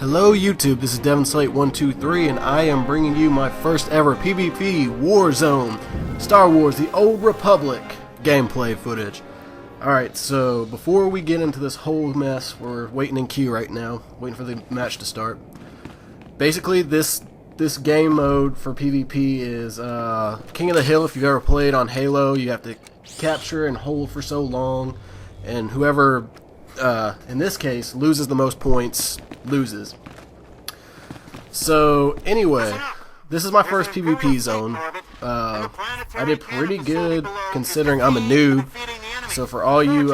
Hello YouTube, this is DevinSlate123 and I am bringing you my first ever PvP Warzone Star Wars The Old Republic gameplay footage. Alright, so before we get into this whole mess, we're waiting in queue right now, waiting for the match to start. Basically this game mode for PvP is King of the Hill. If you've ever played on Halo, you have to capture and hold for so long, and whoever in this case loses the most points loses. So anyway, this is my first PvP zone. I did pretty good considering I'm a noob, so for all you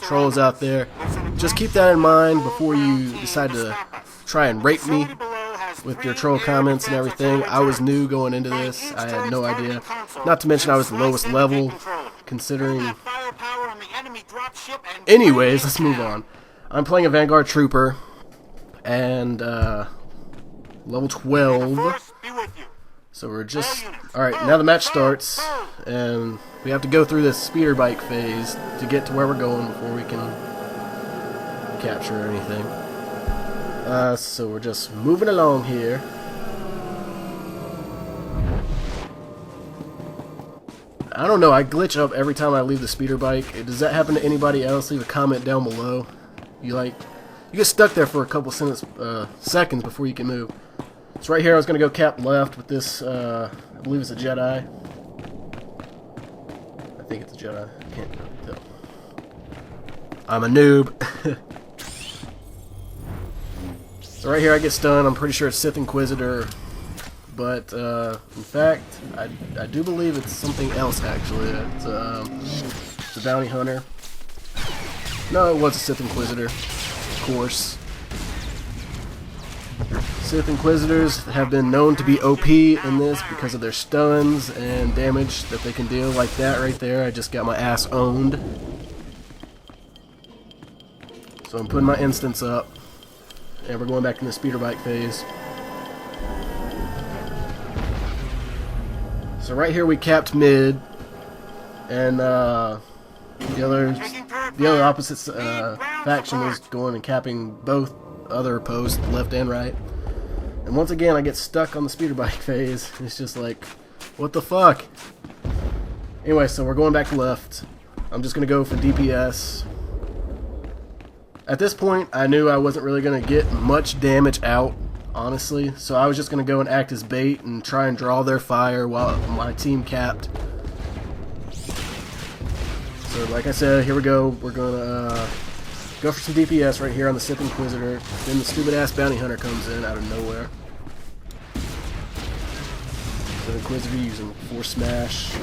trolls out there, just keep that in mind before you decide to try and rape me with your troll comments and everything. I was new going into this. I had no idea. Not to mention I was the lowest level considering. Anyways, let's move on. I'm playing a Vanguard trooper and level 12. So we're just alright, now the match starts and we have to go through this speeder bike phase to get to where we're going before we can capture anything. So we're just moving along here. I don't know, I glitch up every time I leave the speeder bike. Does that happen to anybody else? Leave a comment down below. You get stuck there for a couple seconds before you can move. So right here I was going to go cap left with this, I believe it's a Jedi. I think it's a Jedi. I can't tell. I'm a noob. So right here I get stunned. I'm pretty sure it's Sith Inquisitor. But, in fact, I do believe it's something else, actually. It's a bounty hunter. No, it was a Sith Inquisitor, of course. Sith Inquisitors have been known to be OP in this because of their stuns and damage that they can deal, like that right there. I just got my ass owned. So I'm putting my instance up, and we're going back in the speeder bike phase. So right here we capped mid, and the other opposite faction was going and capping both other posts, left and right. And once again I get stuck on the speeder bike phase. It's just like, what the fuck? Anyway, so we're going back left. I'm just going to go for DPS. At this point I knew I wasn't really going to get much damage out, honestly, so I was just going to go and act as bait and try and draw their fire while my team capped. So like I said, here we go. We're going to go for some DPS right here on the Sith Inquisitor. Then the stupid ass bounty hunter comes in out of nowhere. Sith Inquisitor using Force Smash.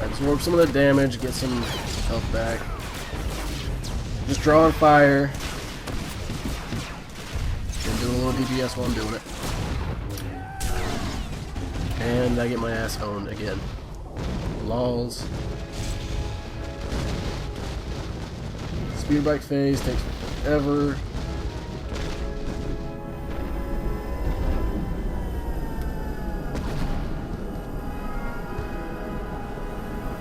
Absorb some of the damage, get some health back. Just drawing fire. And doing a little DPS while I'm doing it. And I get my ass owned again. Lols. Speeder bike phase takes forever.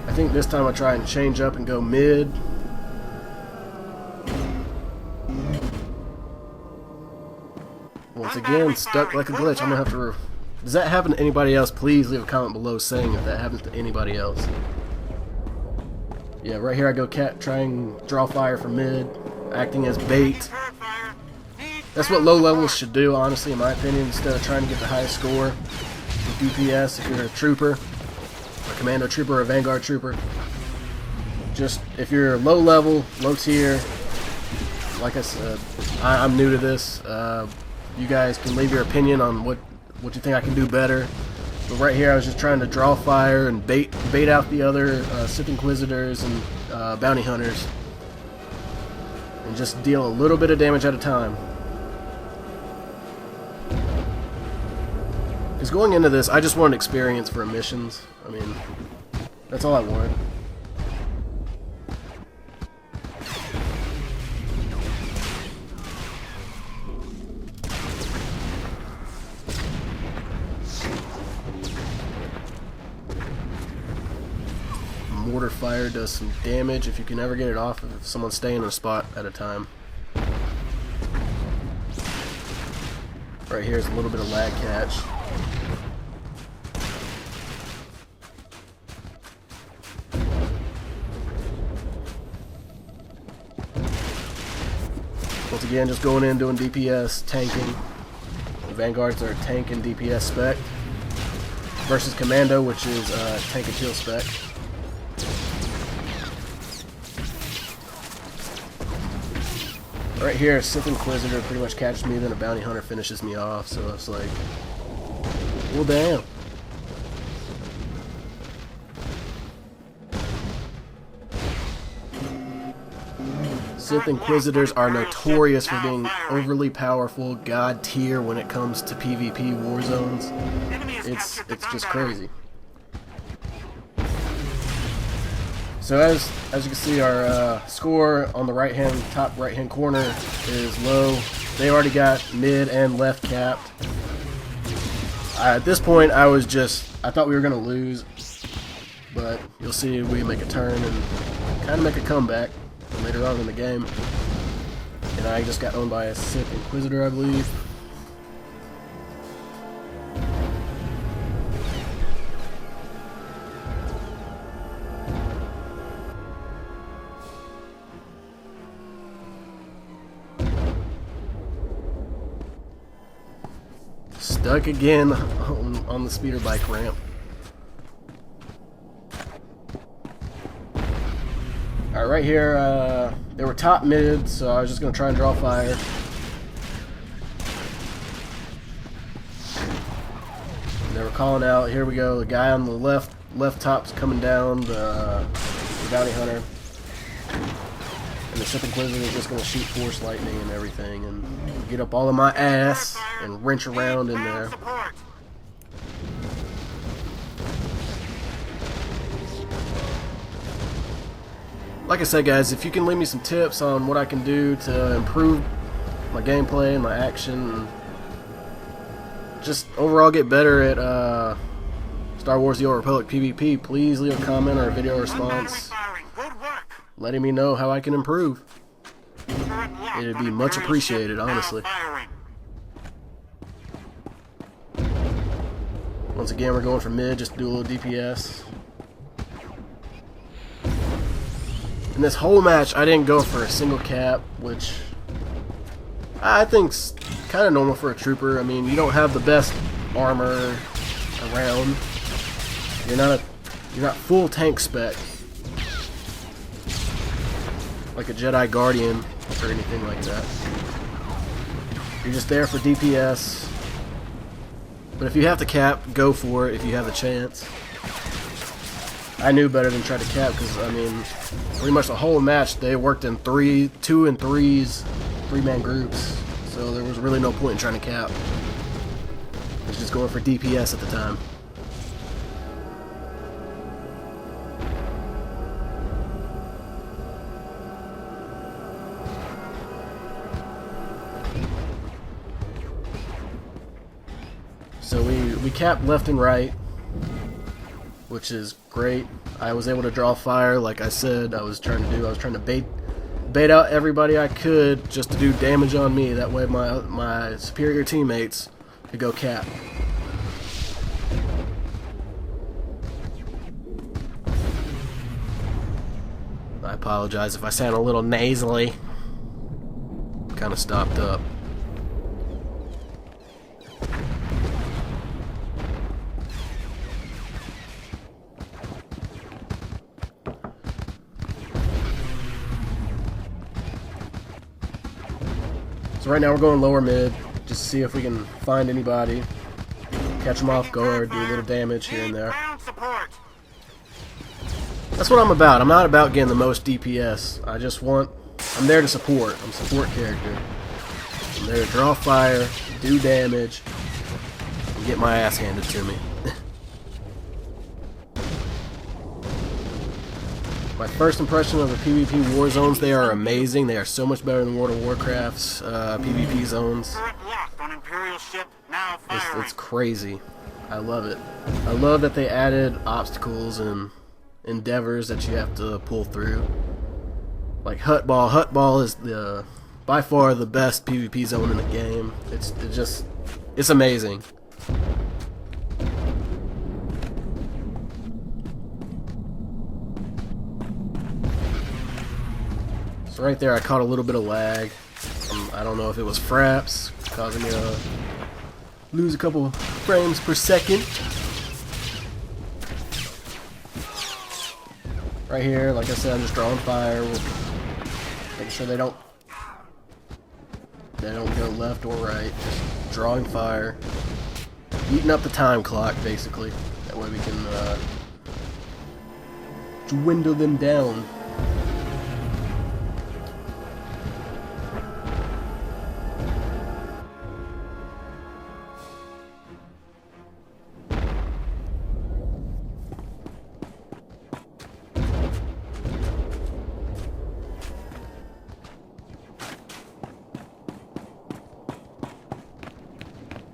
I think this time I try and change up and go mid. Once again, stuck like a glitch. I'm gonna have to. Does that happen to anybody else? Please leave a comment below saying if that happens to anybody else. Yeah, right here I go try and draw fire from mid, acting as bait. That's what low levels should do, honestly, in my opinion, instead of trying to get the highest score with DPS if you're a trooper, a commando trooper or a Vanguard trooper. Just, if you're low level, low tier, like I said, I'm new to this. You guys can leave your opinion on what you think I can do better. But right here I was just trying to draw fire and bait out the other Sith Inquisitors and bounty hunters. And just deal a little bit of damage at a time. Because going into this, I just wanted experience for missions. I mean, that's all I wanted. Mortar fire does some damage if you can ever get it off if someone's staying in a spot at a time. Right here is a little bit of lag catch. Once again, just going in, doing DPS, tanking. The Vanguards are tank and DPS spec. Versus Commando, which is tank and heal spec. Right here, Sith Inquisitor pretty much catches me, then a Bounty Hunter finishes me off, so it's like, well, damn. Sith Inquisitors are notorious for being overly powerful, god tier when it comes to PvP war zones. It's just crazy. So as you can see, our score on the top right hand corner is low. They already got mid and left capped. At this point, I thought we were gonna lose, but you'll see we make a turn and kind of make a comeback later on in the game. And I just got owned by a Sith Inquisitor, I believe. Stuck again on the speeder bike ramp. Alright, right here, they were top mid, so I was just going to try and draw fire. And they were calling out, here we go, the guy on the left top's coming down, the Bounty Hunter. And the Sith Inquisitor is just going to shoot Force Lightning and everything, and get up all in my ass and wrench around in there. Like I said, guys, if you can leave me some tips on what I can do to improve my gameplay and my action, and just overall get better at Star Wars The Old Republic PvP, please leave a comment or a video response letting me know how I can improve. It'd be much appreciated, honestly. Once again, we're going for mid, just to do a little DPS. In this whole match, I didn't go for a single cap, which I think's kind of normal for a trooper. I mean, you don't have the best armor around. You're not full tank spec like a Jedi Guardian or anything like that. You're just there for DPS. But if you have to cap, go for it if you have the chance. I knew better than try to cap because, I mean, pretty much the whole match they worked in 2 and 3s, 3-man groups. So there was really no point in trying to cap. I was just going for DPS at the time. So we capped left and right, which is great. I was able to draw fire, like I said I was trying to do. I was trying to bait out everybody I could just to do damage on me. That way my superior teammates could go cap. I apologize if I sound a little nasally. Kind of stopped up. So right now we're going lower mid, just to see if we can find anybody, catch them off guard, do a little damage here and there. That's what I'm about. I'm not about getting the most DPS. I'm there to support. I'm a support character. I'm there to draw fire, do damage, and get my ass handed to me. My first impression of the PvP war zones, they are amazing. They are so much better than World of Warcraft's PvP zones. It's crazy. I love it. I love that they added obstacles and endeavors that you have to pull through. Like Hut Ball. Hut Ball is the by far the best PvP zone in the game. It's amazing. So right there I caught a little bit of lag. I don't know if it was fraps causing me to lose a couple frames per second. Right here, like I said, I'm just drawing fire, making sure they don't go left or right. Just drawing fire, eating up the time clock, basically. That way we can dwindle them down.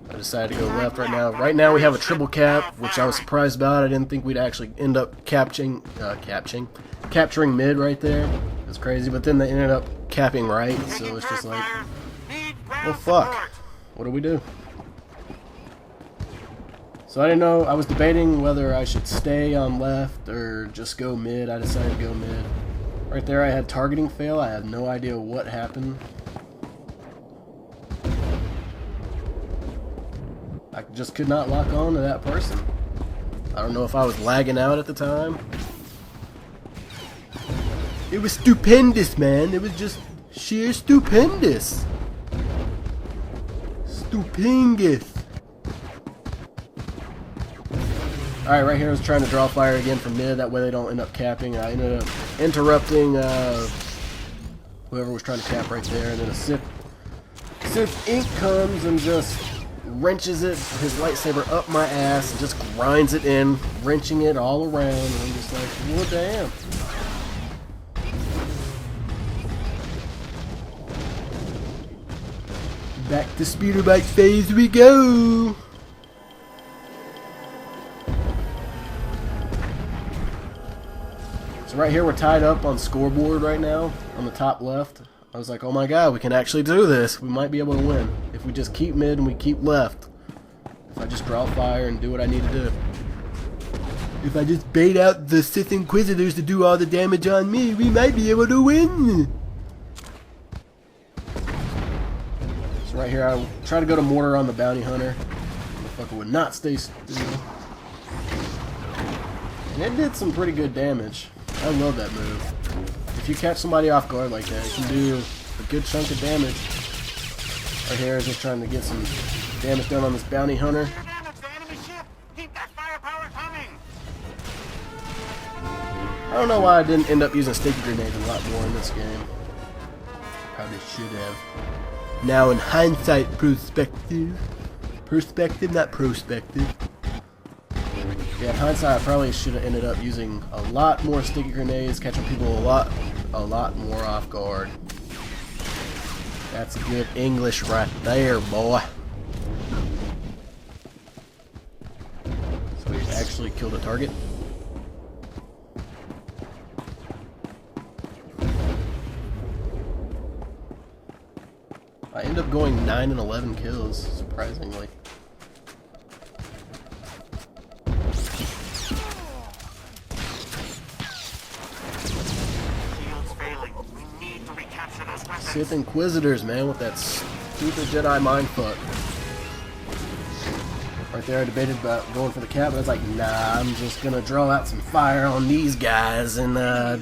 I decided to go left right now. Right now we have a triple cap, which I was surprised about. I didn't think we'd actually end up capturing mid right there. It was crazy, but then they ended up capping right, so it's just like, well, fuck. What do we do? So I didn't know. I was debating whether I should stay on left or just go mid. I decided to go mid. Right there I had targeting fail. I had no idea what happened. I just could not lock on to that person. I don't know if I was lagging out at the time. It was stupendous, man. It was just sheer stupendous. Stupendous. Alright, right here I was trying to draw fire again from mid. That way they don't end up capping. I ended up interrupting whoever was trying to cap right there. And then a Sith Ink comes and just wrenches his lightsaber up my ass and just grinds it in, wrenching it all around, and I'm just like, well, damn. Back to speeder bike phase we go. So right here we're tied up on scoreboard right now on the top left. I was like, oh my god, we can actually do this. We might be able to win if we just keep mid and we keep left. If I just draw fire and do what I need to do. If I just bait out the Sith Inquisitors to do all the damage on me, we might be able to win. So right here, I try to go to mortar on the bounty hunter. The fucker would not stay still. And it did some pretty good damage. I love that move. If you catch somebody off guard like that, it can do a good chunk of damage. Right here, just trying to get some damage done on this bounty hunter. I don't know why I didn't end up using sticky grenades a lot more in this game. Probably should have. Now in hindsight, perspective, not prospective. Yeah, in hindsight, I probably should have ended up using a lot more sticky grenades, catching people a lot more off guard. That's good English right there, boy. So we actually killed a target. I end up going 9 and 11 kills, surprisingly. Sith Inquisitors, man, with that stupid Jedi mindfuck. Right there, I debated about going for the cap, but I was like, nah, I'm just gonna draw out some fire on these guys and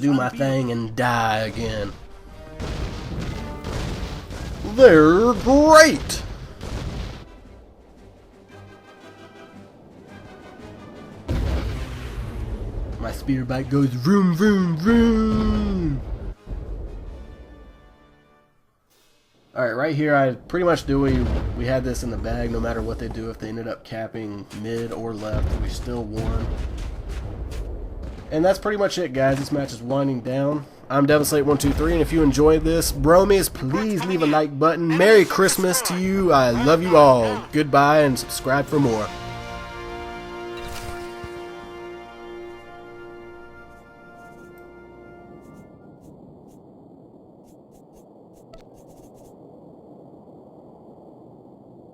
do my thing and die again. They're great! My speeder bike goes vroom, vroom, vroom! Alright, right here I pretty much do we had this in the bag no matter what they do. If they ended up capping mid or left, we still won. And that's pretty much it, guys. This match is winding down. I'm DevaSlate123, and if you enjoyed this, bromies, please leave a like button. Merry Christmas to you. I love you all. Goodbye, and subscribe for more.